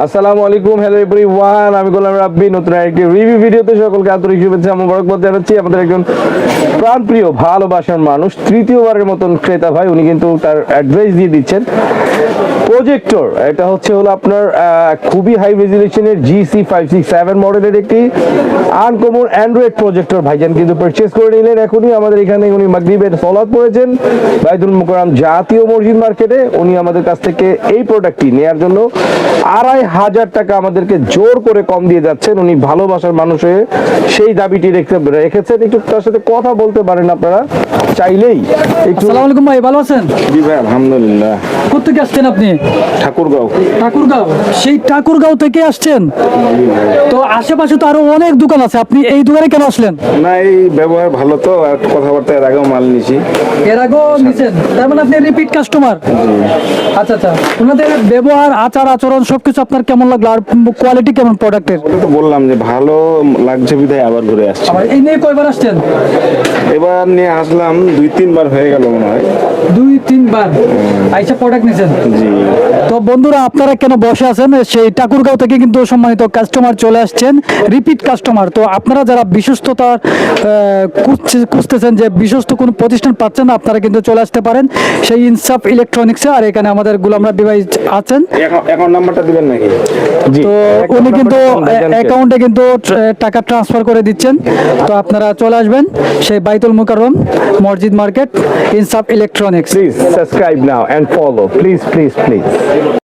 আসসালামু আলাইকুম, hello everyone, আমি গোলাম রাব্বি। নতুন আরেকটি রিভিউ ভিডিওতে সকলকে আন্তরিক শুভেচ্ছা ও মোবারকবাদ জানাচ্ছি। আমাদের একজন প্রাণপ্রিয় ভালোবাসার মানুষ, তৃতীয়বারের মতন ক্রেতা ভাই, উনি কিন্তু তার অ্যাড্রেস দিয়ে দিচ্ছেন। প্রজেক্টর, এটা হলো আপনার খুবই হাই রেজুলেশনের GC567 মডেলের একটি আনকমন অ্যান্ড্রয়েড প্রজেক্টর ভাইজান কিন্তু পারচেজ করে নিলেন এখনই আমাদের এখানে। উনি মাগরিবের সালাত পড়েছেন বাইতুল মুকাররম জাতীয় মসজিদ মার্কেটে। উনি আমাদের কাছ থেকে এই প্রোডাক্টটি নেয়ার জন্য 2500 টাকা আমাদেরকে জোর করে কম দিয়ে যাচ্ছেন। উনি ভালোবাসার মানুষ হয়ে সেই দাবিটি রেখেছেন। একটু তার সাথে কথা বলতে পারেন আপনারা চাইলেই। আসসালামু আলাইকুম ভাই, ভালো আছেন? জি ভাই, আলহামদুলিল্লাহ। কোথেকে আসছেন আপনি? ঠাকুরগাঁও। ঠাকুরগাঁও? সেই ঠাকুরগাঁও থেকে আসছেন? তো আশেপাশে তো আরো অনেক দোকান আছে, আপনি এই দোকানে কেন আসলেন? না, এই ব্যবহার ভালো তো, আর কথাবার্তা এর আগেও মাল নিছি। এর আগেও নিছেন, তার মানে আপনি রিপিট কাস্টমার। আচ্ছা আচ্ছা, ওনাদের ব্যবহার, আচার আচরণ সবকিছু আপনার কেমন লাগলো, আর কোয়ালিটি কেমন প্রোডাক্টের? ওটা তো বললাম যে ভালো লাগছে বিধায় আবার ঘুরে আসছি। আবার এই নিয়ে কয়বার আসছেন? এবার নিয়ে আসলাম 2-3 বার হয়ে গেল মনে হয়। 2-3 বার আইসা প্রোডাক্ট নিছেন। জি। তো বন্ধুরা, আপনারা কেন বসে আছেন? সেই ঠাকুরগাঁও থেকে কিন্তু সম্মানিত কাস্টমার চলে আসছেন, রিপিট কাস্টমার। তো আপনারা যারা বিশ্বস্ততা খুঁজতেছেন, যে বিশ্বস্ত কোনো প্রতিষ্ঠান পাচ্ছেন না, আপনারা কিন্তু চলে আসতে পারেন সেই ইনসাফ ইলেকট্রনিক্সে। আর এখানে আমাদের গোলাম রাব্বি ভাই আছেন। এখন নাম্বারটা দিবেন নাকি? জি। তো উনি কিন্তু অ্যাকাউন্টে কিন্তু টাকা ট্রান্সফার করে দিচ্ছেন। তো আপনারা চলে আসবেন সেই বাইতুল মুকাররম মসজিদ মার্কেট, ইনসাফ electronics. Please subscribe now and follow. Please.